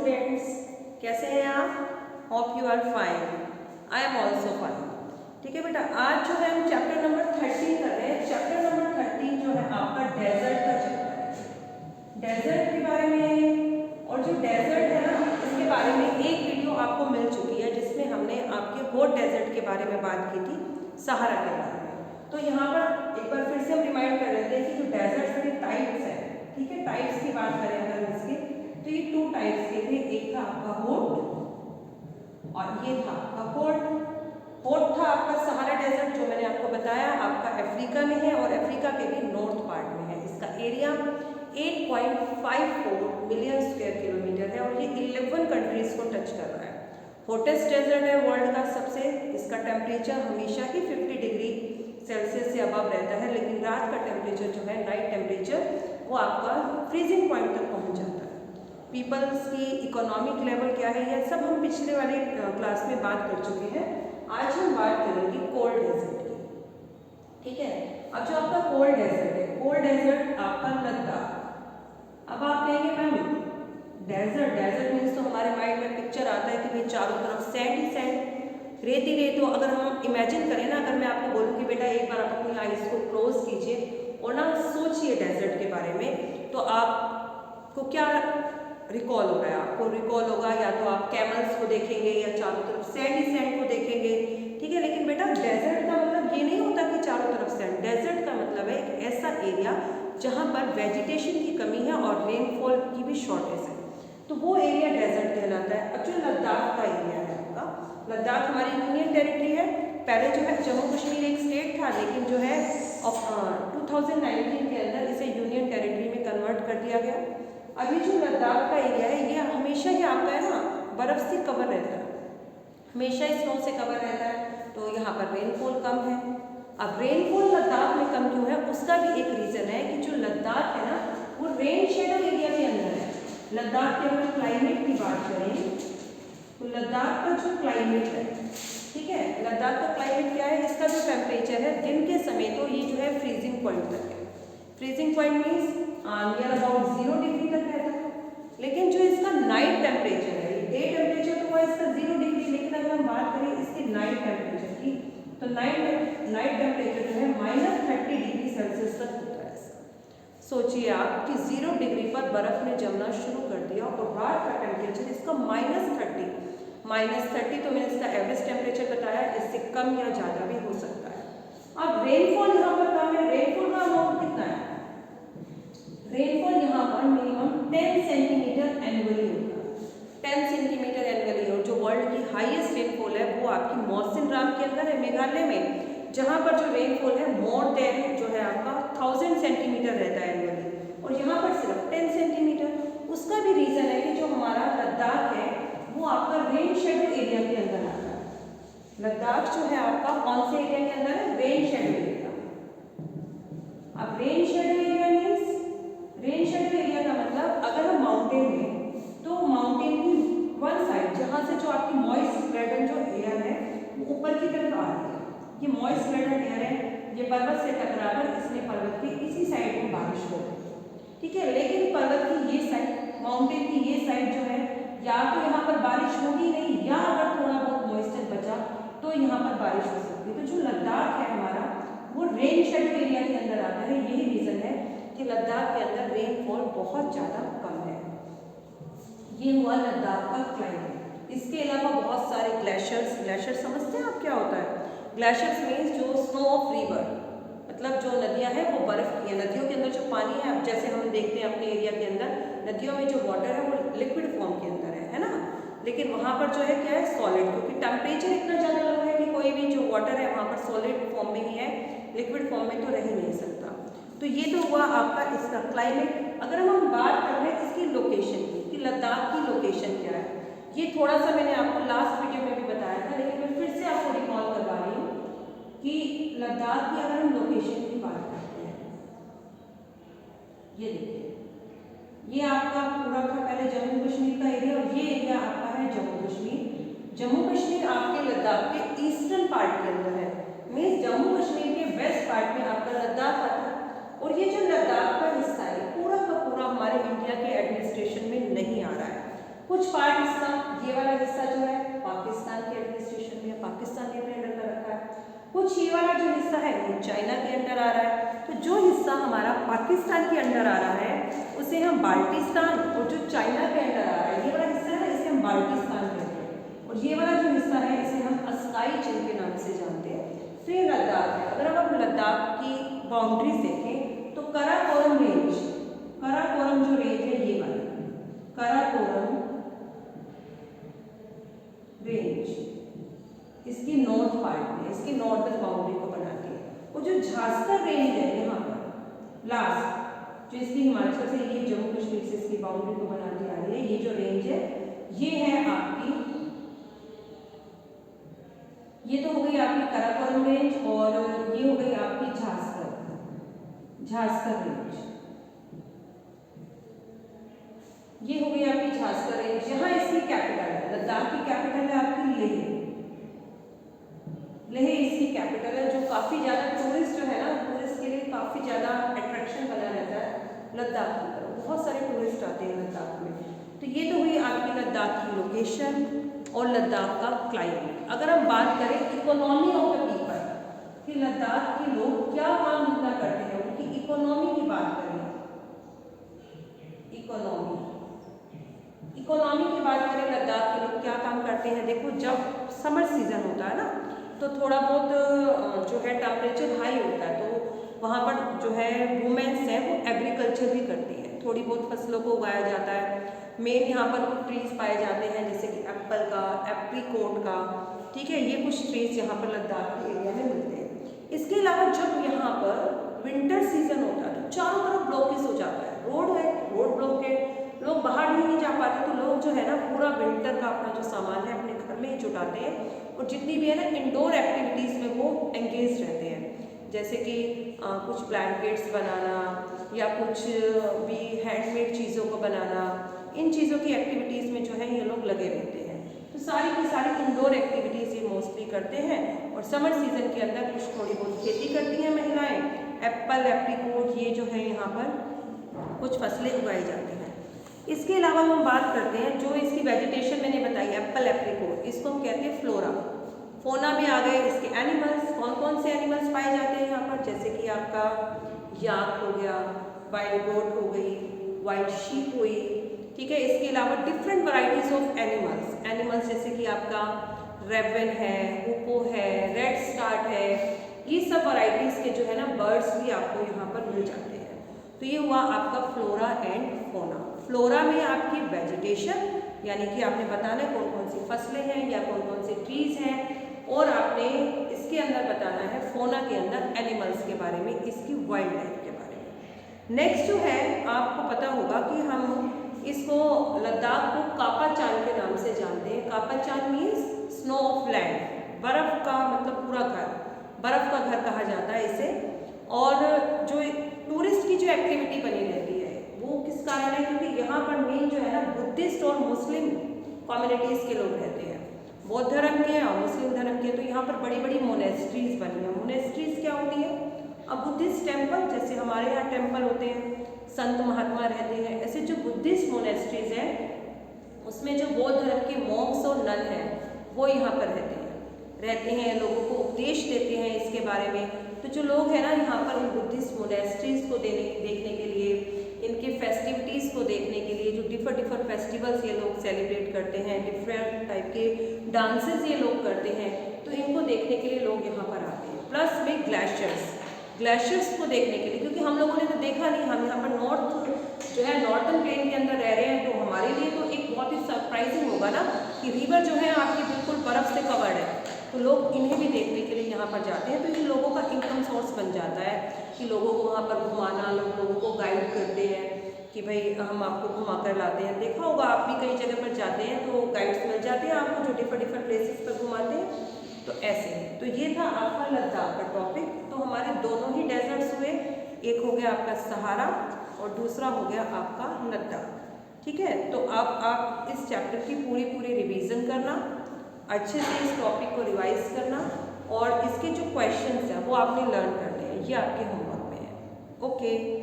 Students, कैसे हैं आप? Hope you are fine. I am also fine. ठीक है बेटा, आज जो है हम चैप्टर नंबर 13 कर रहे हैं। चैप्टर नंबर 13 जो है आपका डेजर्ट का चैप्टर है। डेजर्ट के बारे में, और जो डेजर्ट है ना इसके बारे में एक वीडियो आपको मिल चुकी है जिसमें हमने आपके हॉट डेजर्ट के बारे में बात की थी, सहारा के बारे में। तो यहाँ पर एक बार फिर से हम रिमाइंड कर रहे थे कि जो डेजर्ट के टाइप्स हैं, ठीक है, टाइप्स की बात करें अगर इसके, तो ये 2 टाइप्स के थे। एक था आपका हॉट और ये था आपका कोल्ड। हॉट था आपका सहारा डेजर्ट जो मैंने आपको बताया, आपका अफ्रीका में है और अफ्रीका के भी नॉर्थ पार्ट में है। इसका एरिया 8.54 मिलियन स्क्वायर किलोमीटर है और ये 11 कंट्रीज को टच कर रहा है। हॉटेस्ट डेजर्ट है वर्ल्ड का सबसे। इसका टेम्परेचर हमेशा ही 50 डिग्री सेल्सियस से अबव रहता है, लेकिन रात का टेम्परेचर जो है, नाइट टेम्परेचर, वो आपका फ्रीजिंग पॉइंट तक पहुंच जाता है। पीपल्स की इकोनॉमिक लेवल क्या है, यह सब हम पिछले वाले क्लास में बात कर चुके हैं। आज हम बात करेंगे कोल्ड डेजर्ट की। ठीक है, अब जो आपका कोल्ड डेजर्ट है, कोल्ड डेजर्ट आपका लद्दाख। अब आप कहेंगे मैम डेजर्ट, डेजर्ट मीन्स तो हमारे माइंड में पिक्चर आता है कि भाई चारों तरफ सैंड ही सैंड, रेत ही रेत हो। अगर हम इमेजिन करें ना, अगर मैं आपको बोलूँ कि बेटा एक बार आप अपनी आइज को क्लोज कीजिए और ना सोचिए डेजर्ट के बारे में, तो आपको क्या रिकॉल हो रहा है? आपको रिकॉल होगा या तो आप कैमल्स को देखेंगे या चारों तरफ सैंड ही सैंड को देखेंगे। ठीक है, लेकिन बेटा डेजर्ट का मतलब ये नहीं होता कि चारों तरफ सैंड। डेजर्ट का मतलब है एक ऐसा एरिया जहाँ पर वेजिटेशन की कमी है और रेनफॉल की भी शॉर्टेज है, तो वो एरिया डेजर्ट कहलाता है। अब जो लद्दाख का एरिया है आपका, लद्दाख हमारी यूनियन टेरिटरी है। पहले जो है जम्मू कश्मीर एक स्टेट था, लेकिन जो है 2019 के अंदर इसे यूनियन टेरिटरी में कन्वर्ट कर दिया गया। अभी जो लद्दाख का एरिया है ये हमेशा ही आपका है ना बर्फ से कवर रहता है, हमेशा स्नो से कवर रहता है, तो यहाँ पर रेनफॉल कम है। अब रेनफॉल लद्दाख में कम क्यों है, उसका भी एक रीज़न है कि जो लद्दाख है ना वो रेन शेडो एरिया के अंदर है। लद्दाख के अगर क्लाइमेट की बात करें तो लद्दाख का जो क्लाइमेट है, ठीक है, लद्दाख का क्लाइमेट क्या है, इसका जो टेम्परेचर है दिन के समय तो ये जो है फ्रीजिंग पॉइंट तक है। Freezing point means near about 0 degree तक रहता है। लेकिन जो इसका नाइट टेम्परेचर है, डे टेम्परेचर तो हुआ इसका 0 डिग्री, लेकिन अगर हम बात करें इसके नाइट टेम्परेचर की, तो नाइट टेम्परेचर जो है -30 डिग्री सेल्सियस तक होता है इसका। सोचिए आप कि 0 डिग्री पर बर्फ ने जमना शुरू कर दिया और रात का टेम्परेचर इसका -30 तो मैंने इसका एवरेज टेम्परेचर बताया, इससे कम या ज़्यादा भी हो सकता है। अब रेनफॉल यहाँ पर कम है। रेनफॉल का अमाउंट कितना है? रेनफॉल यहाँ पर मिनिमम 10 सेंटीमीटर एनुअली होता है, 10 सेंटीमीटर एनुअली। और जो वर्ल्ड की हाईएस्ट रेनफॉल है वो आपकी मौसिन राम के अंदर है, मेघालय में, जहाँ पर जो रेनफॉल है मोर देन जो है आपका 1000 सेंटीमीटर रहता है एनुअली, और यहाँ पर सिर्फ 10 सेंटीमीटर। उसका भी रीज़न है कि जो हमारा लद्दाख है वो आपका रेन शेडो एरिया के अंदर आता है। लद्दाख जो है आपका कौन से एरिया के अंदर है? Rain shadow area. अब rain shadow area means, rain shadow area का मतलब अगर हम माउंटेन में, तो माउंटेन की वन साइड जहाँ से जो आपकी मॉइस्ट लेडन जो एयर है वो ऊपर की तरफ आ रही है, ये मॉइस्ट लेडन एयर है, ये पर्वत से टकराकर इसने पर्वत की इसी साइड में बारिश हो गई। ठीक है, लेकिन पर्वत की ये साइड, माउंटेन की ये साइड जो है, या तो यहाँ पर बारिश होगी नहीं, या अगर थोड़ा बहुत मॉइस्चर बचा तो यहाँ पर बारिश हो सकती है। तो जो लद्दाख है हमारा वो रेन शेडो एरिया के अंदर आता है। यही रीज़न है कि लद्दाख के अंदर रेनफॉल बहुत ज़्यादा कम है। ये हुआ लद्दाख का क्लाइमेट। इसके अलावा बहुत सारे ग्लेशियर्स, ग्लेशियर समझते हैं आप क्या होता है? ग्लेशियर्स मीन्स जो स्नो ऑफ रिवर, मतलब जो नदियाँ हैं वो बर्फ़ की है। नदियों के अंदर जो पानी है, अब जैसे हम देखते हैं अपने एरिया के अंदर नदियों में जो वाटर है वो लिक्विड फॉर्म के अंदर है ना, लेकिन वहाँ पर जो है क्या है, सॉलिड, क्योंकि टेम्परेचर इतना ज़्यादा लो है कि कोई भी जो वाटर है वहाँ पर सॉलिड फॉर्म में ही है, लिक्विड फॉर्म में तो रह ही नहीं सकता। तो ये तो हुआ आपका इसका क्लाइमेट। अगर हम बात कर रहे हैं इसकी लोकेशन की कि लद्दाख की लोकेशन क्या है, ये थोड़ा सा मैंने आपको लास्ट वीडियो में भी बताया था, लेकिन मैं फिर से आपको रिकॉल करवा रही हूँ कि लद्दाख की अगर हम लोकेशन की बात करते हैं, ये देखिए, ये आपका पूरा था पहले जम्मू कश्मीर का एरिया, और ये एरिया आपका है जम्मू कश्मीर। जम्मू कश्मीर आपके लद्दाख के ईस्टर्न पार्ट के अंदर है, मीन्स जम्मू कश्मीर के वेस्ट पार्ट में आपका लद्दाख आता है। और ये जो लद्दाख का हिस्सा है पूरा का पूरा हमारे इंडिया के एडमिनिस्ट्रेशन में नहीं आ रहा है, कुछ पार्ट इसका, ये वाला हिस्सा जो है पाकिस्तान के एडमिनिस्ट्रेशन में, पाकिस्तान ने अपने अंडर कर रखा है। कुछ ये वाला जो हिस्सा है ये चाइना के अंडर आ रहा है। तो जो हिस्सा हमारा पाकिस्तान के अंडर आ रहा है उसे हम बाल्टिस्तान, और जो चाइना के अंडर आ रहा है ये वाला हिस्सा है इसे हम बाल्टिस्तान कहते हैं, और ये वाला जो हिस्सा है इसे हम अस्काई चिन के नाम से जानते हैं। तो ये लद्दाख है। अगर हम लद्दाख की बाउंड्रीज देखें तो कराकोरम रेंज, कराकोरम जो रेंज है ये वाला कराकोरम रेंज इसकी नॉर्थ पार्ट में, इसकी नॉर्दर्न बाउंड्री को बनाती है। वो जो झांसकर रेंज है यहाँ पर लास्ट, जो इसकी हिमाचल से ये जम्मू कश्मीर से इसकी बाउंड्री को बनाती आ रही है, ये जो रेंज है ये है आपकी, ये तो हो गई आपकी कराकोरम रेंज, और ये हो गई आपकी झांसकर, झांसकर रेंज, ये हो गई आपकी झांसकर रेंज। यहाँ इसकी कैपिटल है, लद्दाख की कैपिटल है आपकी लेह, लेह इसकी कैपिटल है, जो काफ़ी ज़्यादा टूरिस्ट जो है ना, टूरिस्ट के लिए काफ़ी ज़्यादा अट्रैक्शन बना रहता है लद्दाख की तरफ, बहुत सारे टूरिस्ट आते हैं लद्दाख में। तो ये तो हुई आपकी लद्दाख की लोकेशन और लद्दाख का क्लाइमेट। अगर हम बात करें इकोनॉमी ऑफ द पीपल कि लद्दाख के लोग क्या काम धंधा करते हैं, उनकी इकोनॉमी की बात करें, इकोनॉमी की बात करें लद्दाख के लोग क्या काम करते हैं। देखो जब समर सीजन होता है ना तो थोड़ा बहुत जो है टेम्परेचर हाई होता है, तो वहाँ पर जो है वुमेन्स हैं वो एग्रीकल्चर भी करती हैं, थोड़ी बहुत फसलों को उगाया जाता है। मेन यहाँ पर कुछ ट्रीज पाए जाते हैं जैसे कि एप्पल का, एप्रीकोट का, ठीक है, ये कुछ ट्रीज यहाँ पर लद्दाख के एरिया में मिलते हैं। इसके अलावा जब यहाँ पर विंटर सीजन होता है तो चारों तरफ ब्लॉकेज हो जाता है, रोड है, रोड ब्लॉक है, लोग बाहर नहीं जा पाते, तो लोग जो है ना पूरा विंटर का अपना जो सामान है अपने घर में ही जुटाते हैं, और जितनी भी है ना इंडोर एक्टिविटीज़ में वो एंगेज रहते हैं, जैसे कि कुछ ब्लैंकेट्स बनाना या कुछ भी हैंडमेड चीज़ों को बनाना, इन चीज़ों की एक्टिविटीज़ में जो है ये लोग लगे रहते हैं। तो सारी की सारी इंडोर एक्टिविटीज़ ये मोस्टली करते हैं, और समर सीजन के अंदर कुछ थोड़ी बहुत खेती करती हैं महिलाएँ, एप्पल, एप्रीकोट, ये जो है यहाँ पर कुछ फसलें उगाई जाती हैं। इसके अलावा हम बात करते हैं जो इसकी वेजिटेशन मैंने बताई, एप्पल, एप्रीकोट, इसको हम कहते हैं फ्लोरा। फोना में आ गए इसके एनिमल्स, कौन कौन से एनिमल्स पाए जाते हैं यहाँ पर, जैसे कि आपका याक हो गया, वाइल्ड गोट हो गई, वाइल्ड शीप हुई, ठीक है। इसके अलावा डिफरेंट वैरायटीज ऑफ एनिमल्स जैसे कि आपका रेवन है, हुपो है, रेड स्टार्ट है, ये सब वैरायटीज के जो है ना बर्ड्स भी आपको यहाँ पर मिल जाते हैं। तो ये हुआ आपका फ्लोरा एंड फोना। फ्लोरा में आपकी वेजिटेशन यानी कि आपने बताना है कौन कौन सी फसलें हैं या कौन कौन से ट्रीज हैं, और आपने इसके अंदर बताना है फोना के अंदर एनिमल्स के बारे में, इसकी वाइल्ड लाइफ के बारे में। नेक्स्ट जो है आपको पता होगा कि हम इसको लद्दाख को कापाचान के नाम से जानते हैं। कापाचान मीन्स स्नो ऑफ लैंड, बर्फ का मतलब पूरा घर, बर्फ का घर कहा जाता है इसे। और जो टूरिस्ट की जो एक्टिविटी बनी रहती है वो किस कारण है, क्योंकि यहाँ पर मेन जो है ना बुद्धिस्ट और मुस्लिम कम्युनिटीज़ के लोग रहते हैं, बौद्ध धर्म के और मुस्लिम धर्म के। तो यहाँ पर बड़ी बड़ी मोनेस्ट्रीज बनी है। मोनेस्ट्रीज क्या होती है, अब बुद्धिस्ट टेम्पल जैसे हमारे यहाँ टेम्पल होते हैं, संत महात्मा रहते हैं, ऐसे जो बुद्धिस्ट मोनेस्ट्रीज हैं उसमें जो बौद्ध धर्म के मॉन्क्स और नन हैं वो यहाँ पर रहते हैं, लोगों को उपदेश देते हैं इसके बारे में। तो जो लोग हैं ना यहाँ पर उन बुद्धिस्ट मोनेस्ट्रीज को देखने के लिए, इनके फेस्टिविटीज़ को देखने के लिए, जो डिफरेंट फेस्टिवल्स ये लोग सेलिब्रेट करते हैं, डिफरेंट टाइप के डांसेस ये लोग करते हैं, तो इनको देखने के लिए लोग यहाँ पर आते हैं। प्लस में ग्लेशियर्स को देखने के लिए, क्योंकि हम लोगों ने तो देखा नहीं, हम यहाँ पर नॉर्थ जो है नॉर्थन प्लेन के अंदर रह रहे हैं, तो हमारे लिए तो एक बहुत ही सरप्राइजिंग होगा ना कि रिवर जो है आपकी बिल्कुल बर्फ़ से कवर्ड है, तो लोग इन्हें भी देखने के लिए यहाँ पर जाते हैं। तो इन लोगों का इनकम सोर्स बन जाता है कि लोगों को वहाँ पर घुमाना, लोगों को गाइड करते हैं कि भाई हम आपको घुमा कर लाते हैं। देखा होगा आप भी कई जगह पर जाते हैं तो गाइड्स मिल जाते हैं आपको जो डिफरेंट प्लेसेस पर घुमाते हैं, तो ऐसे। तो ये था आपका लद्दाख का टॉपिक। तो हमारे दोनों ही डेजर्ट्स हुए, एक हो गया आपका सहारा और दूसरा हो गया आपका लद्दाख, ठीक है। तो अब आप इस चैप्टर की पूरी रिवीजन करना, अच्छे से इस टॉपिक को रिवाइज करना, और इसके जो क्वेश्चंस हैं वो आपने लर्न करने हैं, ये आपके होमवर्क में है। ओके।